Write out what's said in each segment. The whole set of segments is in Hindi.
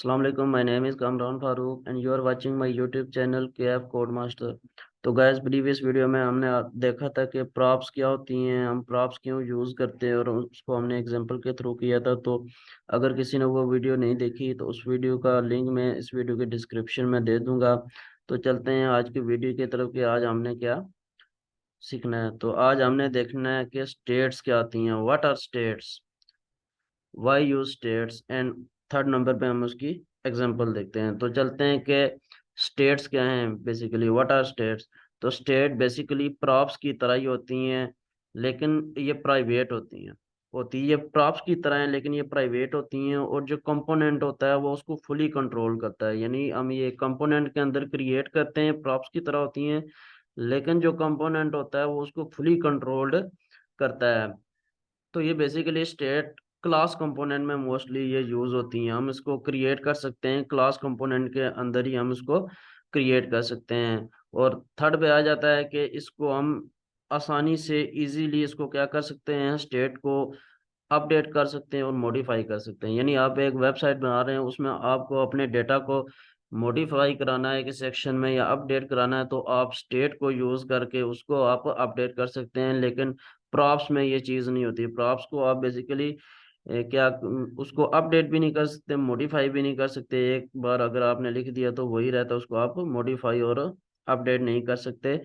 अस्सलाम वालेकुम, my name is Kamran Farooq and you are watching my YouTube channel KF code master. तो गाइस, प्रीवियस वीडियो में हमने देखा था कि प्रॉप्स क्या होती हैं, हम प्रॉप्स क्यों यूज़ करते हैं और उसको हमने एग्जांपल के थ्रू किया था। तो अगर किसी ने वो वीडियो नहीं देखी तो उस वीडियो का लिंक मैं इस वीडियो के डिस्क्रिप्शन में दे दूंगा। तो चलते हैं आज की वीडियो की तरफ कि आज हमने क्या सीखना है। तो आज हमने देखना है कि स्टेट्स क्या आती हैं, what are states, why use states, and third number पे हम उसकी एग्जांपल देखते हैं। तो चलते हैं कि स्टेट्स क्या हैं, बेसिकली व्हाट आर स्टेट्स। तो स्टेट बेसिकली प्रॉप्स की तरह ही होती हैं, लेकिन ये प्राइवेट होती है ये प्रॉप्स की तरह हैं, लेकिन ये प्राइवेट होती हैं। और जो कंपोनेंट होता है वो उसको फुली कंट्रोल करता है, यानी हम ये कंपोनेंट के अंदर क्रिएट करते हैं, प्रॉप्स की तरह होती हैं, लेकिन जो कंपोनेंट होता है वो उसको फुली कंट्रोल्ड करता है। तो ये बेसिकली स्टेट क्लास कंपोनेंट में मोस्टली ये यूज होती हैं। हम इसको क्रिएट कर सकते हैं क्लास कंपोनेंट के अंदर ही, हम इसको क्रिएट कर सकते हैं। और थर्ड पे आ जाता है कि इसको हम आसानी से इजीली इसको क्या कर सकते हैं, स्टेट को अपडेट कर सकते हैं और मॉडिफाई कर सकते हैं। यानी आप एक वेबसाइट बना रहे हैं, उसमें आपको अपने डेटा को मॉडिफाई कराना है कि सेक्शन में या अपडेट कराना है, तो आप स्टेट को यूज करके उसको आप अपडेट कर सकते हैं। लेकिन प्रॉप्स में ये चीज़ नहीं होती। प्रॉप्स को आप बेसिकली क्या उसको अपडेट भी नहीं कर सकते, मॉडिफाई भी नहीं कर सकते। एक बार अगर आपने लिख दिया तो वही रहता है, उसको आप मॉडिफाई और अपडेट नहीं कर सकते।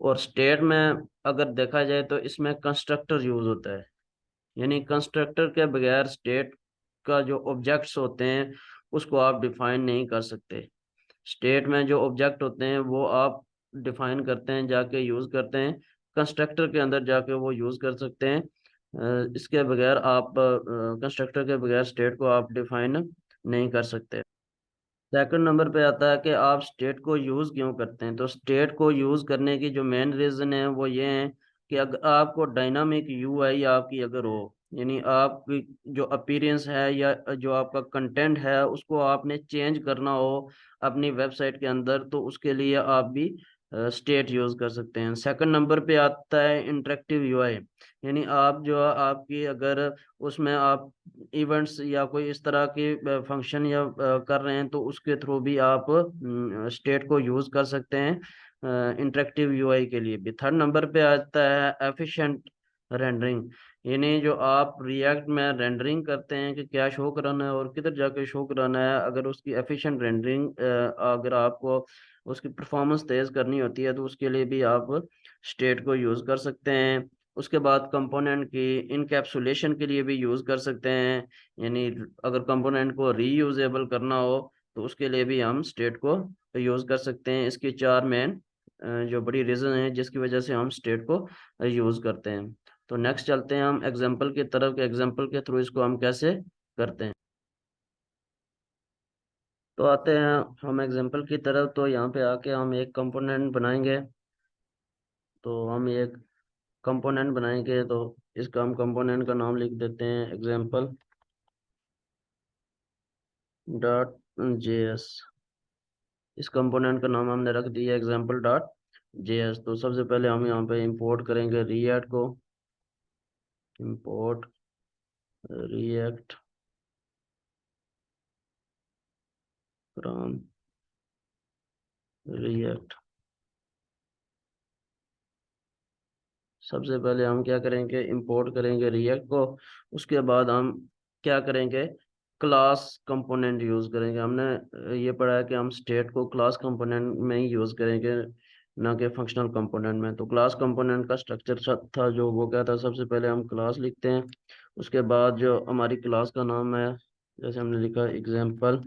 और स्टेट में अगर देखा जाए तो इसमें कंस्ट्रक्टर यूज होता है, यानी कंस्ट्रक्टर के बगैर स्टेट का जो ऑब्जेक्ट्स होते हैं उसको आप डिफाइन नहीं कर सकते। स्टेट में जो ऑब्जेक्ट होते हैं वो आप डिफाइन करते हैं, जाके यूज करते हैं, कंस्ट्रक्टर के अंदर जाके वो यूज कर सकते हैं। इसके बगैर आप कंस्ट्रक्टर के बगैर स्टेट को आप डिफाइन नहीं कर सकते। सेकंड नंबर पे आता है कि आप स्टेट को यूज क्यों करते हैं। तो स्टेट को यूज करने की जो मेन रीजन है वो ये है कि अगर आपको डायनामिक यूआई आपकी अगर हो, यानी आपकी जो अपीयरेंस है या जो आपका कंटेंट है उसको आपने चेंज करना हो अपनी वेबसाइट के अंदर, तो उसके लिए आप भी स्टेट यूज कर सकते हैं। सेकंड नंबर पे आता है इंटरेक्टिव यूआई, यानी आप जो आपकी अगर उसमें आप इवेंट्स या कोई इस तरह के फंक्शन या कर रहे हैं तो उसके थ्रू भी आप स्टेट को यूज कर सकते हैं इंटरेक्टिव यूआई के लिए भी। थर्ड नंबर पे आता है एफिशिएंट रेंडरिंग, यानी जो आप रिएक्ट में रेंडरिंग करते हैं कि क्या शो कराना है और किधर जाके शो कराना है, अगर उसकी एफिशिएंट रेंडरिंग अगर आपको उसकी परफॉर्मेंस तेज करनी होती है तो उसके लिए भी आप स्टेट को यूज कर सकते हैं। उसके बाद कंपोनेंट की इनकैप्सुलेशन के लिए भी यूज कर सकते हैं, यानी अगर कंपोनेंट को रीयूजेबल करना हो तो उसके लिए भी हम स्टेट को यूज कर सकते हैं। इसकी चार मेन जो बड़ी रीजन है जिसकी वजह से हम स्टेट को यूज करते हैं। तो नेक्स्ट चलते हैं हम एग्जांपल की तरफ के एग्जांपल के थ्रू इसको हम कैसे करते हैं। तो आते हैं हम एग्जांपल की तरफ। तो यहाँ पे आके हम एक कंपोनेंट बनाएंगे। तो हम एक कंपोनेंट बनाएंगे, तो इसका हम कंपोनेंट का नाम लिख देते हैं एग्जाम्पल डॉट जेएस। इस कंपोनेंट का नाम हमने रख दिया एग्जाम्पल डॉट जेएस। तो सबसे पहले हम यहाँ पे इंपोर्ट करेंगे रिएक्ट को, इंपोर्ट रिएक्ट फ्रॉम रिएक्ट। सबसे पहले हम क्या करेंगे, इंपोर्ट करेंगे रिएक्ट को। उसके बाद हम क्या करेंगे, क्लास कंपोनेंट यूज करेंगे। हमने ये पढ़ा है कि हम स्टेट को क्लास कंपोनेंट में ही यूज करेंगे, ना कि फंक्शनल कंपोनेंट में। तो क्लास कंपोनेंट का स्ट्रक्चर था जो वो क्या था, सबसे पहले हम क्लास लिखते हैं। उसके बाद जो हमारी क्लास का नाम है, जैसे हमने लिखा एग्जाम्पल,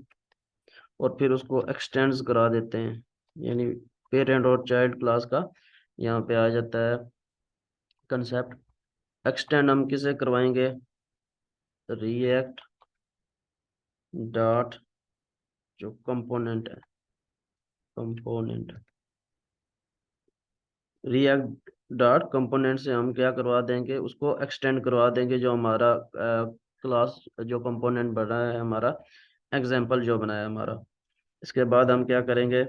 और फिर उसको एक्सटेंड्स करा देते हैं, यानी पेरेंट और चाइल्ड क्लास का यहाँ पे आ जाता है कंसेप्ट। एक्सटेंड हम किसे करवाएंगे, रिएक्ट डॉट जो कंपोनेंट है, कंपोनेंट रिएक्ट डॉट कंपोनेंट से हम क्या करवा देंगे, उसको एक्सटेंड करवा देंगे जो हमारा क्लास जो कंपोनेंट बना है हमारा, एग्जाम्पल जो बना है हमारा। इसके बाद हम क्या करेंगे,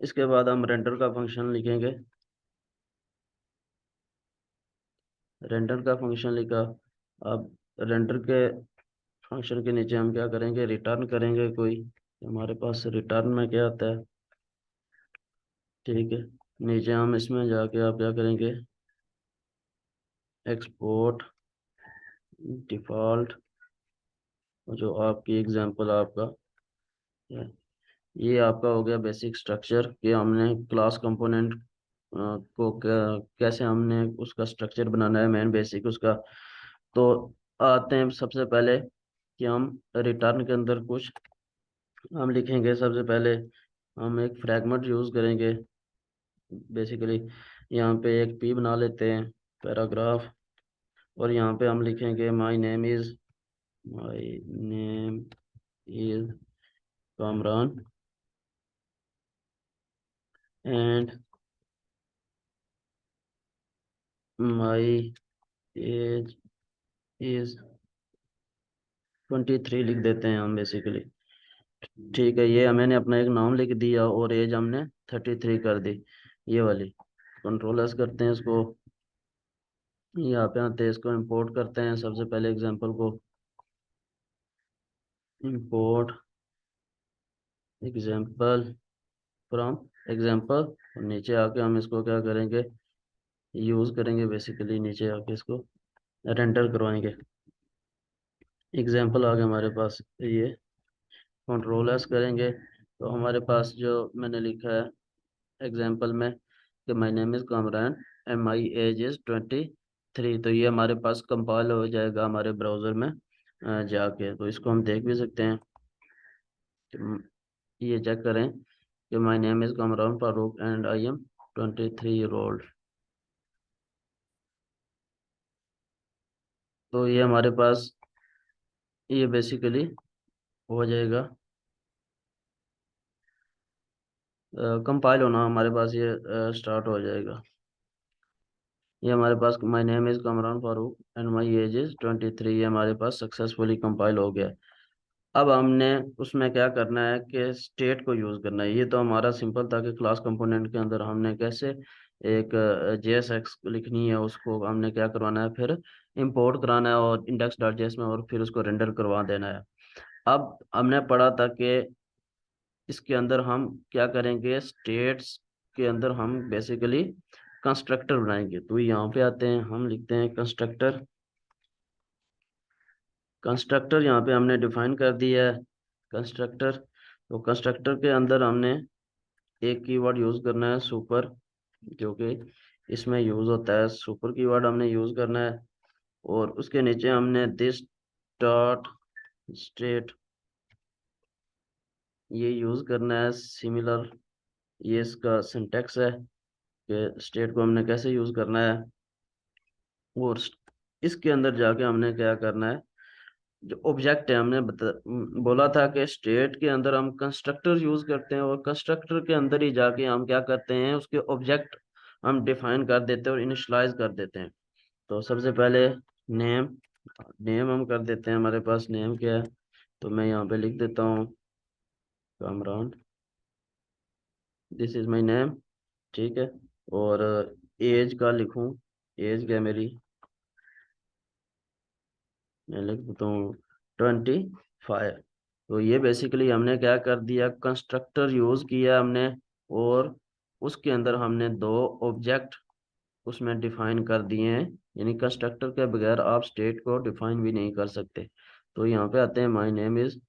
इसके बाद हम रेंडर का फंक्शन लिखेंगे। रेंडर का फंक्शन लिखा। अब रेंडर के फंक्शन के नीचे हम क्या करेंगे, रिटर्न करेंगे कोई, हमारे पास रिटर्न में क्या आता है, ठीक है। नीचे हम इसमें जाके आप क्या करेंगे, एक्सपोर्ट डिफ़ॉल्ट, जो आपकी एग्जांपल आपका है, ये आपका हो गया बेसिक स्ट्रक्चर कि हमने क्लास कंपोनेंट को कैसे हमने उसका स्ट्रक्चर बनाना है, मेन बेसिक उसका। तो आते हैं सबसे पहले कि हम रिटर्न के अंदर कुछ हम लिखेंगे। सबसे पहले हम एक फ्रैगमेंट यूज़ करेंगे बेसिकली। यहाँ पे एक पी बना लेते हैं, पैराग्राफ, और यहाँ पे हम लिखेंगे my name is Kamran and my age is 23 लिख देते हैं हम बेसिकली। ठीक है, ये मैंने अपना एक नाम लिख दिया और एज हमने 33 कर दी, ये वाली। कंट्रोल एस करते हैं इसको, यहाँ पे आते हैं, इसको इंपोर्ट करते हैं सबसे पहले एग्जांपल को, इंपोर्ट एग्जांपल फ्रॉम एग्जांपल, और नीचे आके हम इसको क्या करेंगे, यूज़ करेंगे बेसिकली। नीचे आके इसको रेंडर करवाएंगे। एग्जांपल आ गया हमारे पास, ये कंट्रोल एस करेंगे तो हमारे पास जो मैंने लिखा है एग्जांपल में कि my name is Kamran and my age is 23, तो ये हमारे पास कंपाइल हो जाएगा हमारे ब्राउज़र में जाके। तो इसको हम देख भी सकते हैं कि ये चेक करें कि my name is Kamran Farooq and I am 23 year old. तो ये हमारे पास ये बेसिकली हो जाएगा, कंपाइल होना हमारे पास ये स्टार्ट हो जाएगा। ये हमारे पास my name is Kamran Farooq and my age is 23, ये हमारे पास सक्सेसफुली कंपाइल हो गया। अब हमने उसमें क्या करना है कि स्टेट को यूज़ करना है। ये तो हमारा सिंपल था कि क्लास कंपोनेंट के अंदर हमने कैसे एक JSX लिखनी है, उसको हमने क्या करवाना है, फिर इंपोर्ट कराना है और index.js में, और फिर उसको रेंडर करवा देना है। अब हमने पढ़ा था कि इसके अंदर हम क्या करेंगे, स्टेट्स के अंदर हम बेसिकली कंस्ट्रक्टर बनाएंगे। तो यहाँ पे आते हैं, हम लिखते हैं कंस्ट्रक्टर। कंस्ट्रक्टर यहाँ पे हमने डिफाइन कर दिया है कंस्ट्रक्टर। तो कंस्ट्रक्टर के अंदर हमने एक कीवर्ड यूज़ करना है, सुपर, जो कि इसमें यूज़ होता है। सुपर कीवर्ड हमने यूज़ करना है, और उसके नीचे हमने दिस डॉट स्टेट ये यूज़ करना है। सिमिलर ये इसका सिंटेक्स है कि स्टेट को हमने कैसे यूज़ करना है, और इसके अंदर जाके हमने क्या करना है, जो ऑब्जेक्ट है, हमने बोला था कि स्टेट के अंदर हम कंस्ट्रक्टर यूज करते हैं, और कंस्ट्रक्टर के अंदर ही जाके हम क्या करते हैं, उसके ऑब्जेक्ट हम डिफाइन कर देते हैं और इनिशलाइज कर देते हैं। तो सबसे पहले नेम, नेम हम कर देते हैं। हमारे पास नेम क्या है, तो मैं यहाँ पे लिख देता हूँ Kamran, this is my name, ठीक है। और एज का लिखूँ, एज क्या मेरी, मैं लिख देता हूँ 25। तो ये बेसिकली हमने क्या कर दिया, कंस्ट्रक्टर यूज किया हमने, और उसके अंदर हमने दो ऑब्जेक्ट उसमें डिफाइन कर दिए हैं। यानी कंस्ट्रक्टर के बगैर आप स्टेट को डिफाइन भी नहीं कर सकते। तो यहाँ पे आते हैं, माय नेम इज,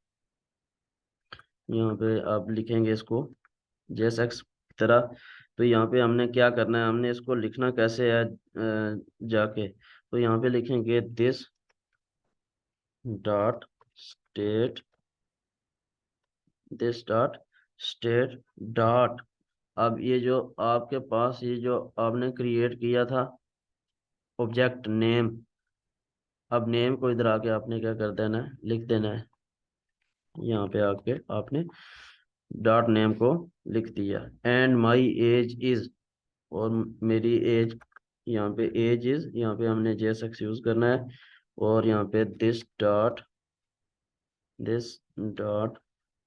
यहाँ पे आप लिखेंगे इसको JSX तरह। तो यहाँ पे हमने क्या करना है, हमने इसको लिखना कैसे है, जाके तो यहाँ पे लिखेंगे this dot state, this dot state dot. अब ये जो आपके पास ये जो आपने क्रिएट किया था ऑब्जेक्ट नेम, अब नेम को इधर आके आपने क्या कर देना है, लिख देना है। यहाँ पे आके आपने डॉट नेम को लिख दिया। एंड माई एज इज, और मेरी एज, यहाँ पे एज इज, यहाँ पे हमने JSX यूज करना है। और यहाँ पे this dot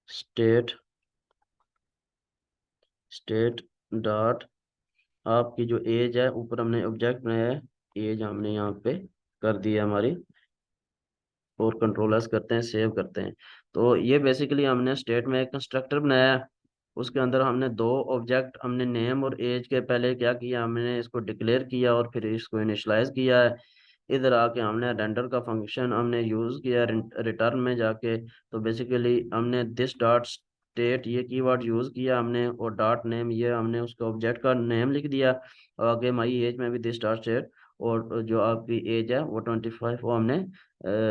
state, state dot, आपकी जो एज है, ऊपर हमने ऑब्जेक्ट बनाया है, एज हमने यहाँ पे कर दी है हमारी। और कंट्रोल एस करते हैं, सेव करते हैं। तो ये बेसिकली हमने स्टेट में एक कंस्ट्रक्टर बनाया है। उसके अंदर हमने दो ऑब्जेक्ट, हमने नेम और एज के पहले क्या किया, हमने इसको डिक्लेयर किया और फिर इसको इनिशलाइज किया है। इधर आके हमने रेंडर का फंक्शन हमने यूज किया रिटर्न में जाके। तो बेसिकली हमने दिस डॉट स्टेट ये कीवर्ड यूज किया हमने, और डॉट नेम ये हमने उसका ऑब्जेक्ट का नेम लिख दिया। आगे माई एज में भी दिस डॉट स्टेट, और जो आपकी एज है वो 25 वो हमने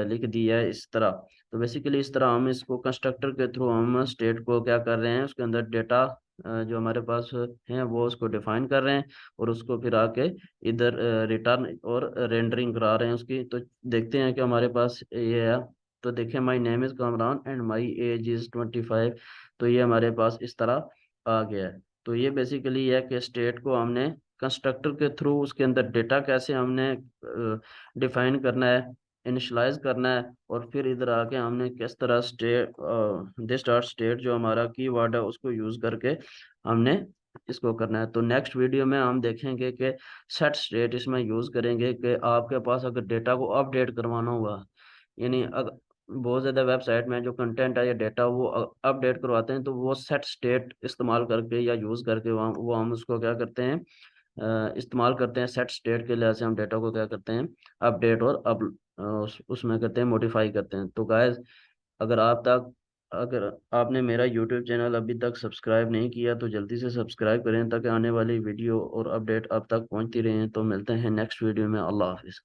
लिख दिया है इस तरह। तो बेसिकली इस तरह हम इसको कंस्ट्रक्टर के थ्रू हम स्टेट को क्या कर रहे हैं, उसके अंदर डेटा जो हमारे पास है वो उसको डिफाइन कर रहे हैं, और उसको फिर आके इधर रिटर्न और रेंडरिंग करा रहे हैं उसकी। तो देखते हैं कि हमारे पास ये है। तो देखिए my name is Kamran and my age is 25। तो ये हमारे पास इस तरह आ गया है। तो ये बेसिकली है कि स्टेट को हमने कंस्ट्रक्टर के थ्रू उसके अंदर डेटा कैसे हमने डिफाइन करना है, इनिशलाइज करना है, और फिर इधर आके हमने किस तरह स्टेट दिस डॉट स्टेट जो हमारा कीवर्ड है उसको यूज करके हमने इसको करना है। तो नेक्स्ट वीडियो में हम देखेंगे कि सेट स्टेट इसमें यूज करेंगे कि आपके पास अगर डेटा को अपडेट करवाना हुआ, यानी अगर बहुत ज़्यादा वेबसाइट में जो कंटेंट है या डेटा वो अपडेट करवाते हैं, तो वो सेट स्टेट इस्तेमाल करके या यूज़ करके वहाँ वो हम उसको क्या करते हैं, इस्तेमाल करते हैं। सेट स्टेट के लिहाज से हम डेटा को क्या करते हैं, अपडेट और उसमें करते हैं, मॉडिफाई करते हैं। तो गाइस, अगर आपने मेरा यूट्यूब चैनल अभी तक सब्सक्राइब नहीं किया तो जल्दी से सब्सक्राइब करें, ताकि आने वाली वीडियो और अपडेट आप तक पहुंचती रहें। तो मिलते हैं नेक्स्ट वीडियो में। अल्लाह हाफिज़।